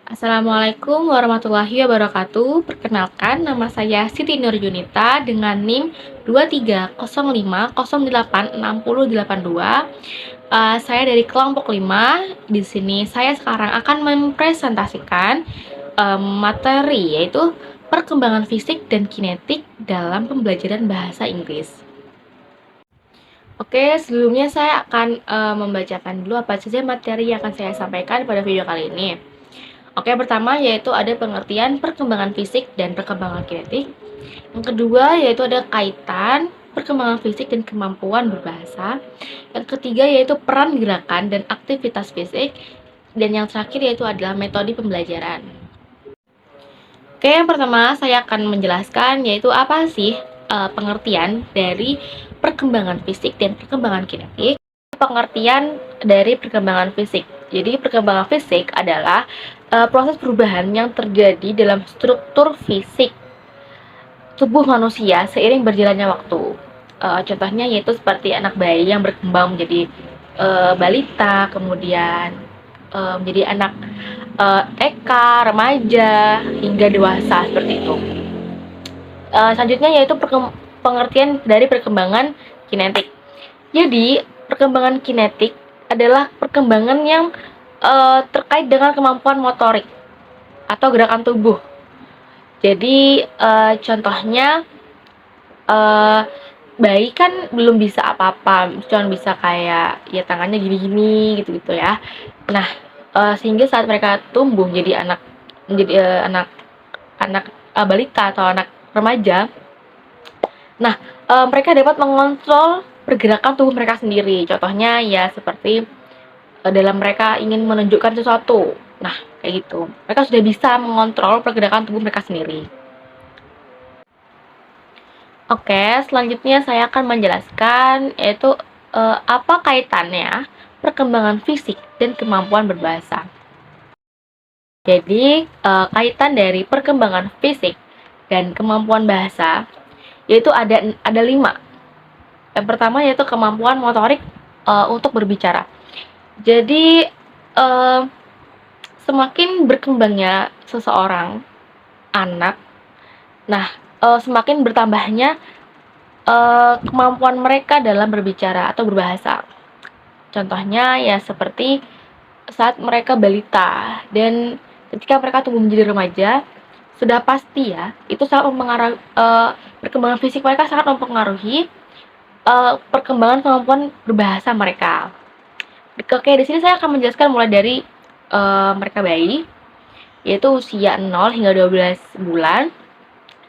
Assalamualaikum warahmatullahi wabarakatuh. Perkenalkan, nama saya Siti Nurjunita dengan NIM 2305086082. Saya dari kelompok 5. Di sini saya sekarang akan mempresentasikan materi, yaitu perkembangan fisik dan kinetik dalam pembelajaran bahasa Inggris. Oke, sebelumnya saya akan membacakan dulu apa saja materi yang akan saya sampaikan pada video kali ini. Oke, pertama yaitu ada pengertian perkembangan fisik dan perkembangan kinetik. Yang kedua yaitu ada kaitan perkembangan fisik dan kemampuan berbahasa. Yang ketiga yaitu peran gerakan dan aktivitas fisik. Dan yang terakhir yaitu adalah metode pembelajaran. Oke, yang pertama saya akan menjelaskan yaitu apa sih pengertian dari perkembangan fisik dan perkembangan kinetik. Pengertian dari perkembangan fisik. Jadi perkembangan fisik adalah proses perubahan yang terjadi dalam struktur fisik tubuh manusia seiring berjalannya waktu. Contohnya yaitu seperti anak bayi yang berkembang menjadi balita, kemudian menjadi anak TK, remaja, hingga dewasa seperti itu. Selanjutnya yaitu pengertian dari perkembangan kinetik. Jadi perkembangan kinetik adalah perkembangan yang terkait dengan kemampuan motorik atau gerakan tubuh. Jadi contohnya bayi kan belum bisa apa-apa, cuma bisa kayak ya tangannya gini-gini gitu-gitu ya. Nah, sehingga saat mereka tumbuh menjadi anak balita atau anak remaja, nah mereka dapat mengontrol pergerakan tubuh mereka sendiri. Contohnya ya seperti dalam mereka ingin menunjukkan sesuatu. Nah, kayak gitu. Mereka sudah bisa mengontrol pergerakan tubuh mereka sendiri. Oke, selanjutnya saya akan menjelaskan yaitu apa kaitannya perkembangan fisik dan kemampuan berbahasa. Jadi, kaitan dari perkembangan fisik dan kemampuan bahasa yaitu ada 5. Yang pertama yaitu kemampuan motorik untuk berbicara. Jadi semakin berkembangnya seseorang anak, nah semakin bertambahnya kemampuan mereka dalam berbicara atau berbahasa. Contohnya ya seperti saat mereka balita dan ketika mereka tumbuh menjadi remaja, sudah pasti ya itu sangat mempengaruhi perkembangan fisik mereka, sangat mempengaruhi perkembangan kemampuan berbahasa mereka. Oke, di sini saya akan menjelaskan mulai dari mereka bayi, yaitu usia 0 hingga 12 bulan.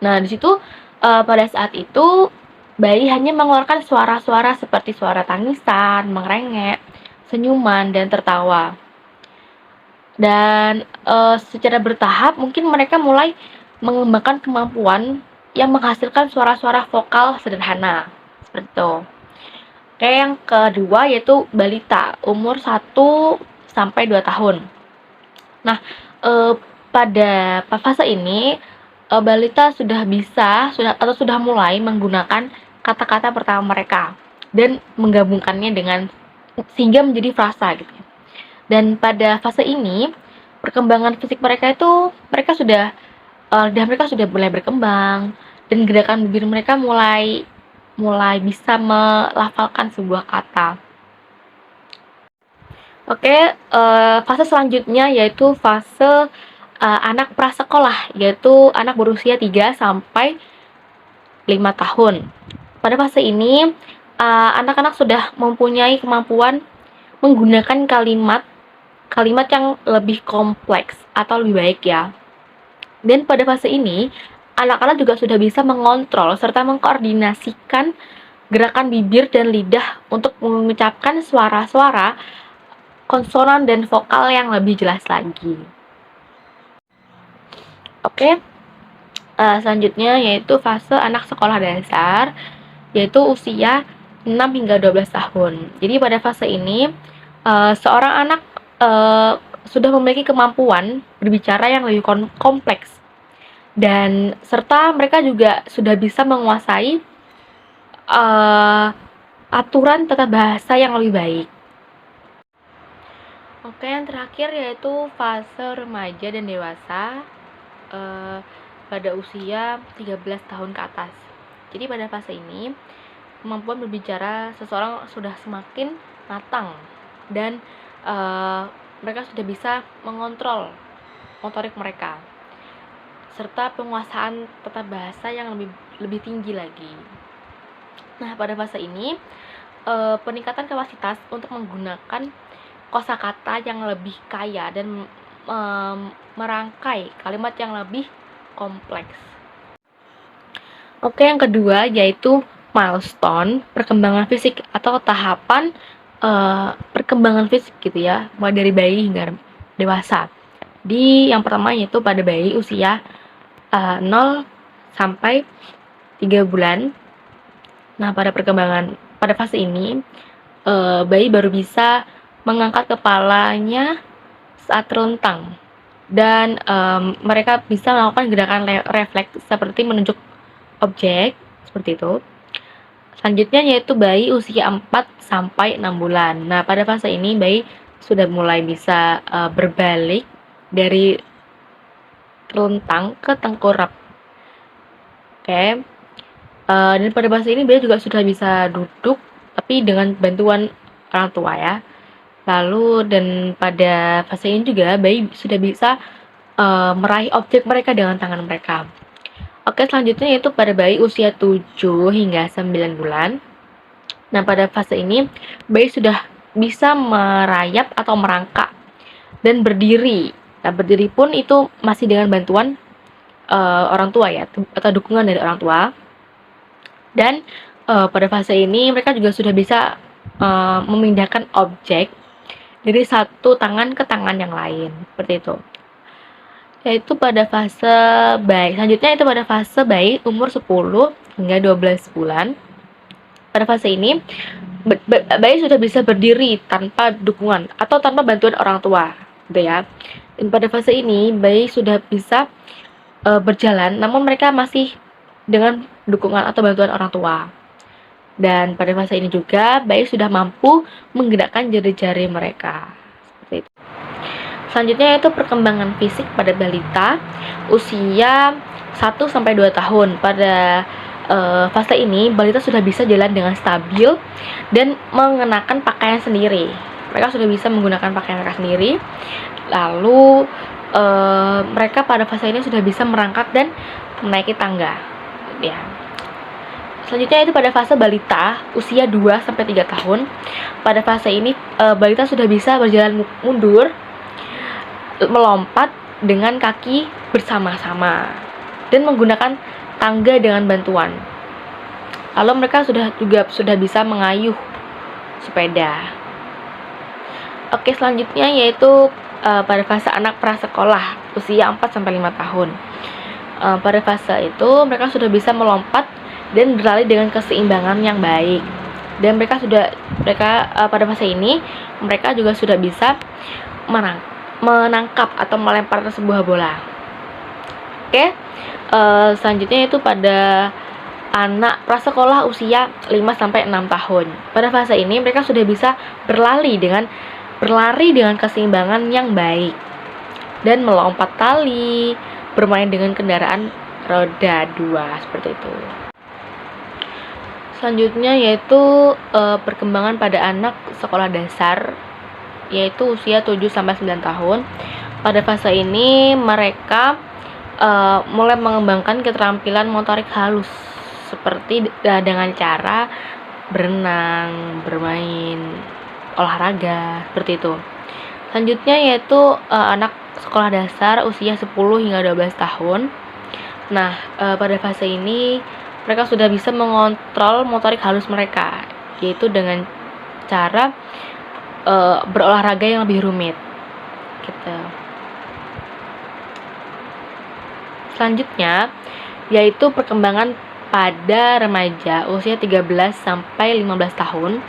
Nah, di situ pada saat itu bayi hanya mengeluarkan suara-suara seperti suara tangisan, mengerengek, senyuman, dan tertawa. Dan secara bertahap mungkin mereka mulai mengembangkan kemampuan yang menghasilkan suara-suara vokal sederhana. Seperti itu. Oke, yang kedua yaitu balita, umur 1 sampai 2 tahun. Nah, pada fase ini balita sudah mulai menggunakan kata-kata pertama mereka dan menggabungkannya dengan sehingga menjadi frasa gitu. Dan pada fase ini perkembangan fisik mereka itu mereka sudah mulai berkembang dan gerakan bibir mereka mulai bisa melafalkan sebuah kata. Oke, fase selanjutnya yaitu fase anak prasekolah, yaitu anak berusia 3 sampai 5 tahun. Pada fase ini, anak-anak sudah mempunyai kemampuan menggunakan kalimat yang lebih kompleks atau lebih baik ya. Dan pada fase ini, anak-anak juga sudah bisa mengontrol serta mengkoordinasikan gerakan bibir dan lidah untuk mengucapkan suara-suara konsonan dan vokal yang lebih jelas lagi. Oke, selanjutnya yaitu fase anak sekolah dasar, yaitu usia 6 hingga 12 tahun. Jadi pada fase ini, seorang anak sudah memiliki kemampuan berbicara yang lebih kompleks, dan serta mereka juga sudah bisa menguasai aturan tata bahasa yang lebih baik. Oke, yang terakhir yaitu fase remaja dan dewasa pada usia 13 tahun ke atas. Jadi pada fase ini, kemampuan berbicara seseorang sudah semakin matang dan mereka sudah bisa mengontrol motorik mereka serta penguasaan tata bahasa yang lebih tinggi lagi. Nah, pada fase ini peningkatan kapasitas untuk menggunakan kosakata yang lebih kaya dan merangkai kalimat yang lebih kompleks. Oke, yang kedua yaitu milestone perkembangan fisik atau tahapan perkembangan fisik gitu ya, mulai dari bayi hingga dewasa. Yang pertama yaitu pada bayi usia 0 sampai 3 bulan. Nah, pada fase ini bayi baru bisa mengangkat kepalanya saat terlentang dan mereka bisa melakukan gerakan refleks seperti menunjuk objek seperti itu. Selanjutnya yaitu bayi usia 4 sampai 6 bulan. Nah, pada fase ini bayi sudah mulai bisa berbalik dari terlentang ke tengkurap. Oke. Dan pada fase ini bayi juga sudah bisa duduk tapi dengan bantuan orang tua ya. Lalu dan pada fase ini juga bayi sudah bisa meraih objek mereka dengan tangan mereka. Oke, selanjutnya yaitu pada bayi usia 7 hingga 9 bulan. Nah, pada fase ini bayi sudah bisa merayap atau merangkak dan berdiri. Nah, berdiri pun itu masih dengan bantuan orang tua ya, atau dukungan dari orang tua. Dan pada fase ini mereka juga sudah bisa memindahkan objek dari satu tangan ke tangan yang lain, seperti itu. Yaitu pada fase bayi. Selanjutnya itu pada fase bayi umur 10 hingga 12 bulan. Pada fase ini bayi sudah bisa berdiri tanpa dukungan atau tanpa bantuan orang tua, gitu ya. Dan pada fase ini bayi sudah bisa berjalan, namun mereka masih dengan dukungan atau bantuan orang tua. Dan pada fase ini juga bayi sudah mampu menggerakkan jari-jari mereka. Seperti itu. Selanjutnya yaitu perkembangan fisik pada balita usia 1 sampai 2 tahun. Pada fase ini balita sudah bisa jalan dengan stabil dan mengenakan pakaian sendiri. Mereka sudah bisa menggunakan pakaian mereka sendiri. Lalu mereka pada fase ini sudah bisa merangkak dan menaiki tangga. Ya. Selanjutnya itu pada fase balita usia 2 sampai 3 tahun. Pada fase ini balita sudah bisa berjalan mundur, melompat dengan kaki bersama-sama dan menggunakan tangga dengan bantuan. Lalu mereka sudah bisa mengayuh sepeda. Oke, selanjutnya yaitu pada fase anak prasekolah usia 4 sampai 5 tahun. Pada fase itu mereka sudah bisa melompat dan berlari dengan keseimbangan yang baik. Dan pada fase ini mereka juga sudah bisa menangkap atau melempar sebuah bola. Oke. Selanjutnya itu pada anak prasekolah usia 5 sampai 6 tahun. Pada fase ini mereka sudah bisa berlari dengan keseimbangan yang baik dan melompat tali, bermain dengan kendaraan roda 2 seperti itu. Selanjutnya yaitu perkembangan pada anak sekolah dasar yaitu usia 7 sampai 9 tahun. Pada fase ini mereka mulai mengembangkan keterampilan motorik halus seperti dengan cara berenang, bermain, olahraga, seperti itu. Selanjutnya yaitu anak sekolah dasar usia 10 hingga 12 tahun. Nah, pada fase ini mereka sudah bisa mengontrol motorik halus mereka, yaitu dengan cara berolahraga yang lebih rumit gitu. Selanjutnya yaitu perkembangan pada remaja usia 13 sampai 15 tahun.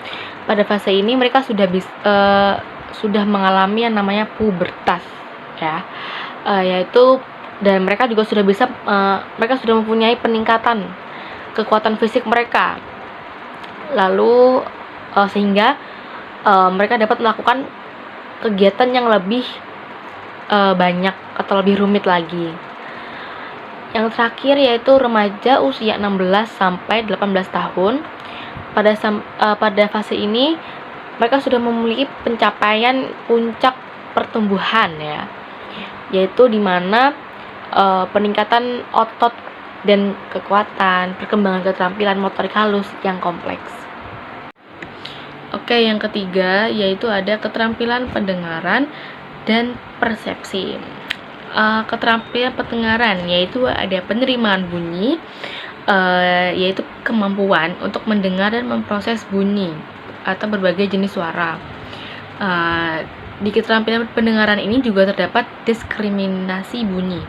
Pada fase ini mereka sudah mengalami yang namanya pubertas ya. Dan mereka juga sudah mempunyai peningkatan kekuatan fisik mereka. Lalu sehingga mereka dapat melakukan kegiatan yang lebih banyak atau lebih rumit lagi. Yang terakhir yaitu remaja usia 16 sampai 18 tahun. Pada fase ini mereka sudah memiliki pencapaian puncak pertumbuhan ya, yaitu di mana peningkatan otot dan kekuatan, perkembangan keterampilan motorik halus yang kompleks. Oke, yang ketiga yaitu ada keterampilan pendengaran dan persepsi. Keterampilan pendengaran yaitu ada penerimaan bunyi, yaitu kemampuan untuk mendengar dan memproses bunyi atau berbagai jenis suara. Di keterampilan pendengaran ini juga terdapat diskriminasi bunyi,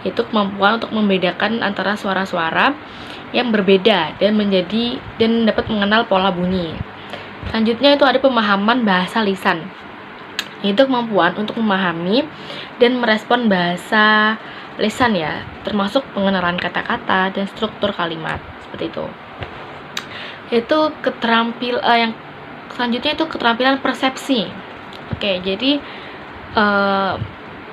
yaitu kemampuan untuk membedakan antara suara-suara yang berbeda dan dapat mengenal pola bunyi. Selanjutnya itu ada pemahaman bahasa lisan, yaitu kemampuan untuk memahami dan merespon bahasa lisan ya, termasuk pengenalan kata-kata dan struktur kalimat seperti itu. Itu yang selanjutnya itu keterampilan persepsi. Oke, jadi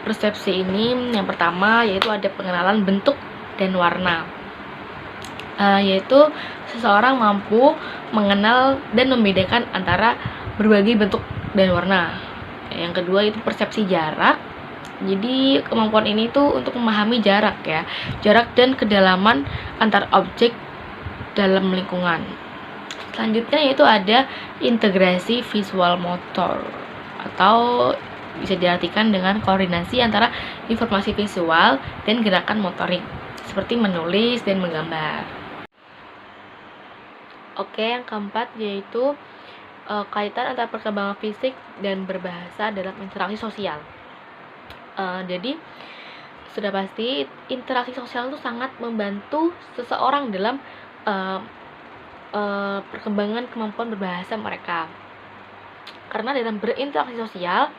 persepsi ini yang pertama yaitu ada pengenalan bentuk dan warna, yaitu seseorang mampu mengenal dan membedakan antara berbagai bentuk dan warna. Yang kedua itu persepsi jarak. Jadi kemampuan ini tuh untuk memahami jarak dan kedalaman antar objek dalam lingkungan. Selanjutnya yaitu ada integrasi visual motor, atau bisa diartikan dengan koordinasi antara informasi visual dan gerakan motorik seperti menulis dan menggambar. Oke, yang keempat yaitu kaitan antara perkembangan fisik dan berbahasa dalam interaksi sosial. Jadi sudah pasti interaksi sosial itu sangat membantu seseorang dalam perkembangan kemampuan berbahasa mereka. Karena dalam berinteraksi sosial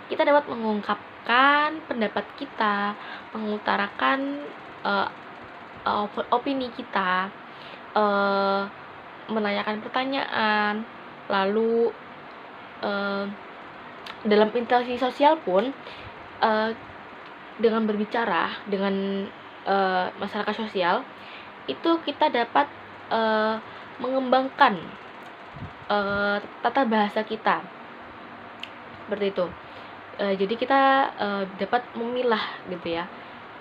kita dapat mengungkapkan pendapat kita, mengutarakan opini kita, menanyakan pertanyaan. Lalu dalam interaksi sosial pun dengan berbicara dengan masyarakat sosial itu kita dapat mengembangkan tata bahasa kita seperti itu. Jadi kita dapat memilah gitu ya,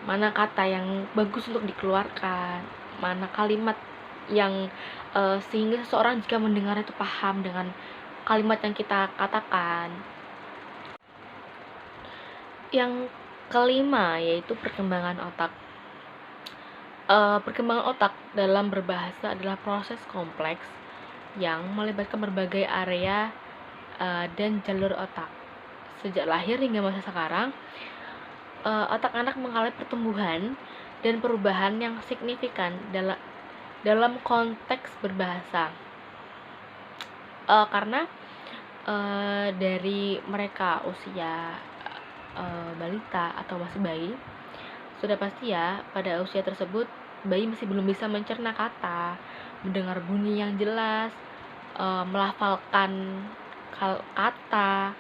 mana kata yang bagus untuk dikeluarkan, mana kalimat yang sehingga seseorang jika mendengar itu paham dengan kalimat yang kita katakan. Yang kelima yaitu perkembangan otak. Perkembangan otak dalam berbahasa adalah proses kompleks yang melibatkan berbagai area dan jalur otak. Sejak lahir hingga masa sekarang, otak anak mengalami pertumbuhan dan perubahan yang signifikan dalam konteks berbahasa. Karena dari mereka usia balita atau masih bayi, sudah pasti ya pada usia tersebut bayi masih belum bisa mencerna kata, mendengar bunyi yang jelas, melafalkan kata,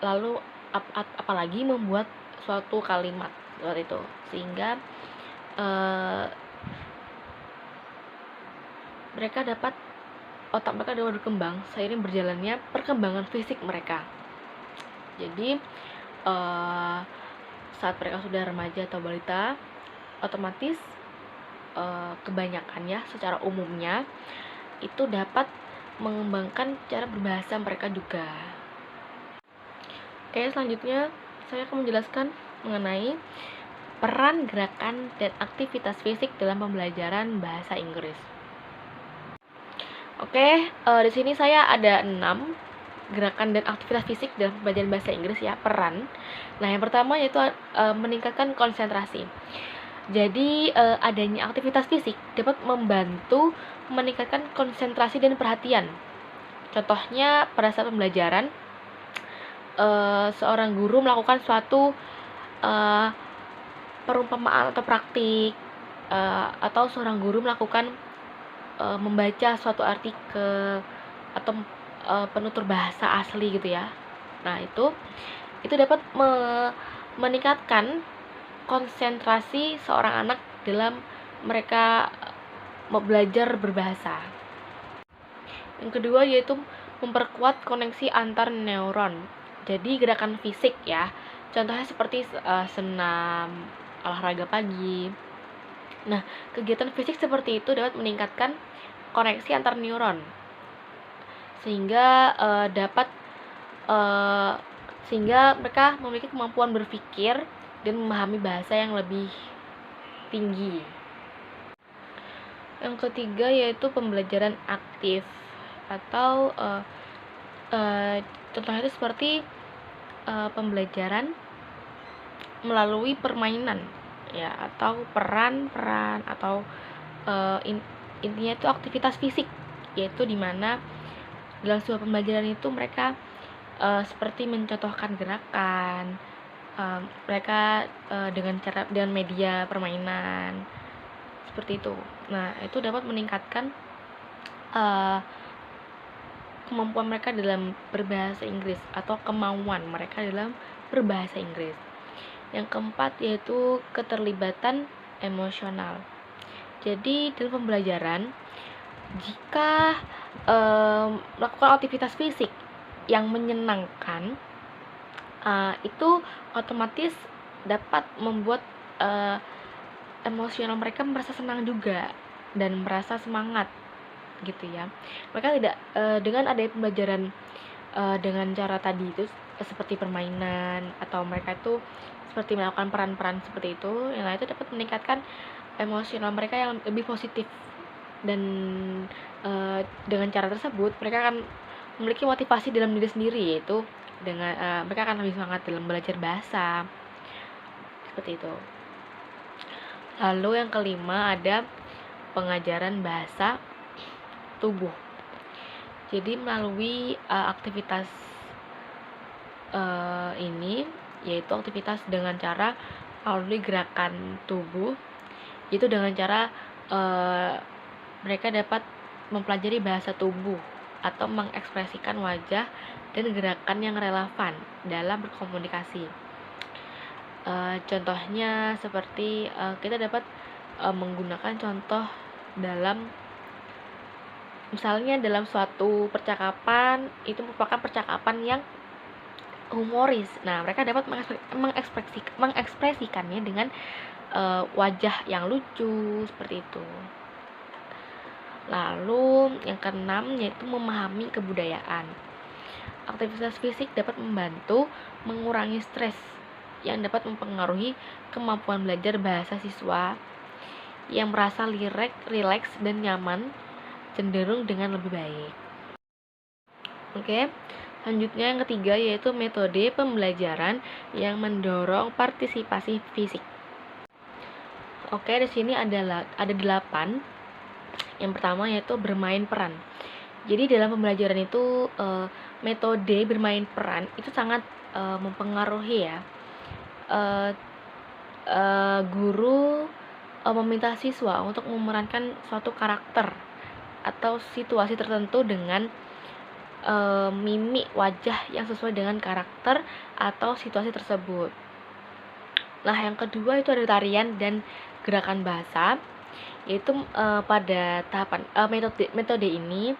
lalu apalagi membuat suatu kalimat seperti itu, sehingga otak mereka dapat berkembang seiring berjalannya perkembangan fisik mereka. Jadi saat mereka sudah remaja atau balita, otomatis kebanyakan ya secara umumnya itu dapat mengembangkan cara berbahasa mereka juga. Oke, selanjutnya saya akan menjelaskan mengenai peran gerakan dan aktivitas fisik dalam pembelajaran bahasa Inggris. Oke, di sini saya ada 6 gerakan dan aktivitas fisik dalam pembelajaran bahasa Inggris ya, peran. Nah, yang pertama yaitu meningkatkan konsentrasi. Jadi adanya aktivitas fisik dapat membantu meningkatkan konsentrasi dan perhatian. Contohnya pada saat pembelajaran, seorang guru melakukan suatu perumpamaan atau praktik, atau seorang guru melakukan membaca suatu artikel atau penutur bahasa asli gitu ya. Nah, itu dapat meningkatkan konsentrasi seorang anak dalam mereka belajar berbahasa. Yang kedua yaitu memperkuat koneksi antar neuron. Jadi gerakan fisik ya. Contohnya seperti senam, olahraga pagi. Nah, kegiatan fisik seperti itu dapat meningkatkan koneksi antar neuron sehingga sehingga mereka memiliki kemampuan berpikir dan memahami bahasa yang lebih tinggi. Yang ketiga yaitu pembelajaran aktif atau contohnya itu seperti pembelajaran melalui permainan ya, atau peran-peran atau intinya itu aktivitas fisik, yaitu dimana dalam sebuah pembelajaran itu mereka seperti mencontohkan gerakan mereka dengan media permainan seperti itu. Nah, itu dapat meningkatkan kemampuan mereka dalam berbahasa Inggris atau kemauan mereka dalam berbahasa Inggris. Yang keempat yaitu keterlibatan emosional. Jadi dalam pembelajaran, jika melakukan aktivitas fisik yang menyenangkan, itu otomatis dapat membuat emosional mereka merasa senang juga dan merasa semangat gitu ya. Mereka tidak dengan adanya pembelajaran dengan cara tadi itu seperti permainan atau mereka itu seperti melakukan peran-peran seperti itu, yang itu dapat meningkatkan emosional mereka yang lebih positif. Dan dengan cara tersebut mereka akan memiliki motivasi dalam diri sendiri, yaitu dengan mereka akan lebih semangat dalam belajar bahasa seperti itu. Lalu yang kelima ada pengajaran bahasa tubuh. Jadi melalui aktivitas ini, yaitu aktivitas dengan cara melalui gerakan tubuh, itu dengan cara mereka dapat mempelajari bahasa tubuh atau mengekspresikan wajah dan gerakan yang relevan dalam berkomunikasi. Contohnya seperti kita dapat menggunakan contoh dalam misalnya dalam suatu percakapan, itu merupakan percakapan yang humoris. Nah, mereka dapat mengekspresikannya dengan wajah yang lucu seperti itu. Lalu yang keenam yaitu memahami kebudayaan. Aktivitas fisik dapat membantu mengurangi stres yang dapat mempengaruhi kemampuan belajar bahasa siswa yang merasa rileks dan nyaman cenderung dengan lebih baik. Oke, selanjutnya yang ketiga yaitu metode pembelajaran yang mendorong partisipasi fisik. Oke, di sini ada 8. Yang pertama yaitu bermain peran. Jadi dalam pembelajaran itu metode bermain peran itu sangat mempengaruhi ya. Guru meminta siswa untuk memerankan suatu karakter atau situasi tertentu dengan mimik wajah yang sesuai dengan karakter atau situasi tersebut. Nah, yang kedua itu ada tarian dan gerakan bahasa, yaitu pada tahapan metode ini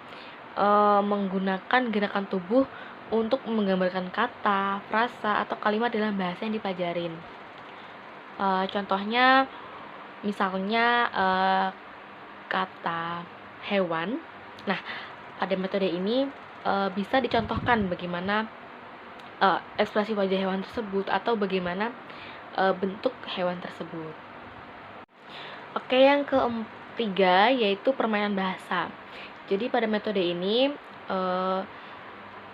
menggunakan gerakan tubuh untuk menggambarkan kata, frasa, atau kalimat dalam bahasa yang dipelajarin. Contohnya misalnya kata hewan. Nah, pada metode ini bisa dicontohkan bagaimana ekspresi wajah hewan tersebut atau bagaimana bentuk hewan tersebut. Oke, yang ketiga yaitu permainan bahasa. Jadi pada metode ini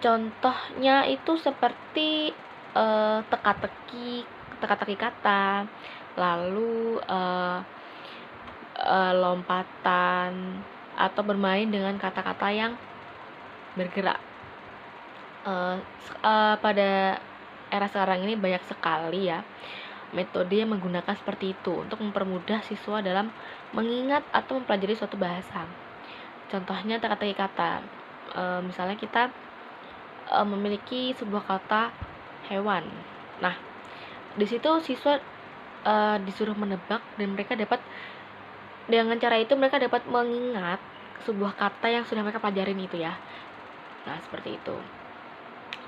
contohnya itu seperti teka-teki kata, lalu lompatan atau bermain dengan kata-kata yang bergerak. Pada era sekarang ini banyak sekali ya metode yang menggunakan seperti itu untuk mempermudah siswa dalam mengingat atau mempelajari suatu bahasa. Contohnya teka-teki kata. Misalnya kita memiliki sebuah kata hewan. Nah, di situ siswa disuruh menebak dan mereka dapat dengan cara itu mereka dapat mengingat sebuah kata yang sudah mereka pelajarin itu ya. Nah, seperti itu.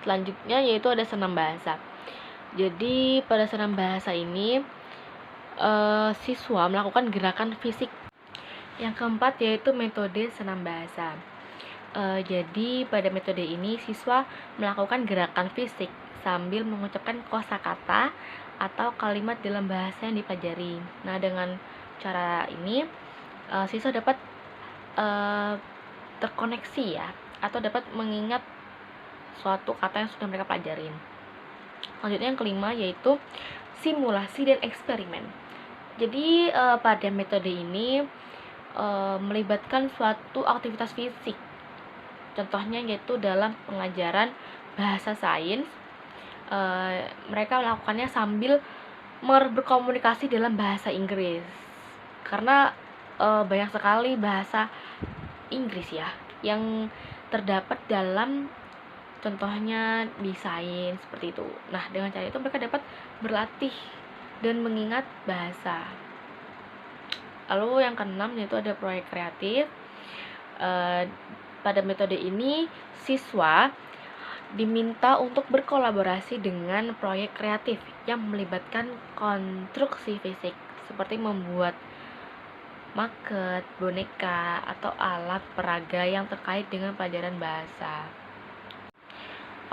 Selanjutnya yaitu ada senam bahasa. Jadi pada senam bahasa ini siswa melakukan gerakan fisik. Yang keempat yaitu metode senam bahasa. Jadi pada metode ini siswa melakukan gerakan fisik sambil mengucapkan kosakata atau kalimat dalam bahasa yang dipelajari. Nah, dengan cara ini siswa dapat terkoneksi ya, atau dapat mengingat suatu kata yang sudah mereka pelajarin. Selanjutnya yang kelima yaitu simulasi dan eksperimen. Jadi pada metode ini melibatkan suatu aktivitas fisik. Contohnya yaitu dalam pengajaran bahasa sains, mereka melakukannya sambil berkomunikasi dalam bahasa Inggris. Karena banyak sekali bahasa Inggris ya yang terdapat dalam contohnya di sains seperti itu. Nah, dengan cara itu mereka dapat berlatih dan mengingat bahasa. Lalu yang keenam yaitu ada proyek kreatif. Pada metode ini siswa diminta untuk berkolaborasi dengan proyek kreatif yang melibatkan konstruksi fisik seperti membuat maket, boneka, atau alat peraga yang terkait dengan pelajaran bahasa.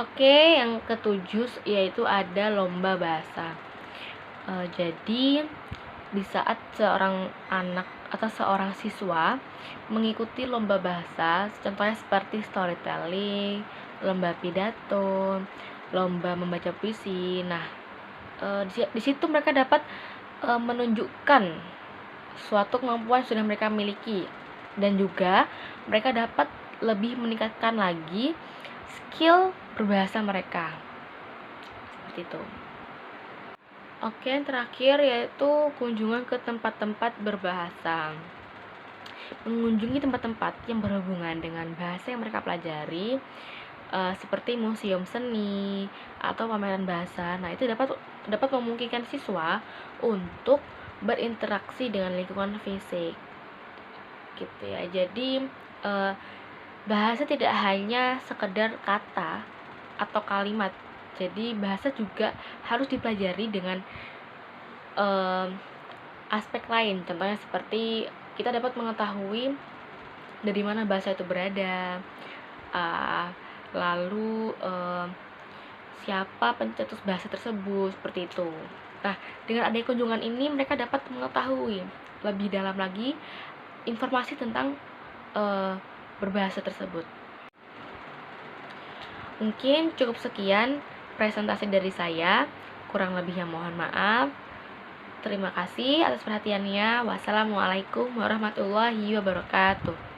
Oke, yang ketujuh yaitu ada lomba bahasa. Jadi di saat seorang anak atau seorang siswa mengikuti lomba bahasa, contohnya seperti storytelling, lomba pidato, lomba membaca puisi. Nah, di situ mereka dapat menunjukkan suatu kemampuan yang sudah mereka miliki, dan juga mereka dapat lebih meningkatkan lagi skill berbahasa mereka. Seperti itu. Oke, yang terakhir yaitu kunjungan ke tempat-tempat berbahasa. Mengunjungi tempat-tempat yang berhubungan dengan bahasa yang mereka pelajari, seperti museum seni atau pameran bahasa. Nah, itu dapat memungkinkan siswa untuk berinteraksi dengan lingkungan fisik. Gitu ya. Jadi bahasa tidak hanya sekedar kata atau kalimat. Jadi bahasa juga harus dipelajari dengan aspek lain. Contohnya seperti kita dapat mengetahui dari mana bahasa itu berada, lalu siapa pencetus bahasa tersebut, seperti itu. Nah, dengan adanya kunjungan ini mereka dapat mengetahui lebih dalam lagi informasi tentang berbahasa tersebut. Mungkin cukup sekian presentasi dari saya, kurang lebihnya mohon maaf. Terima kasih atas perhatiannya. Wassalamualaikum warahmatullahi wabarakatuh.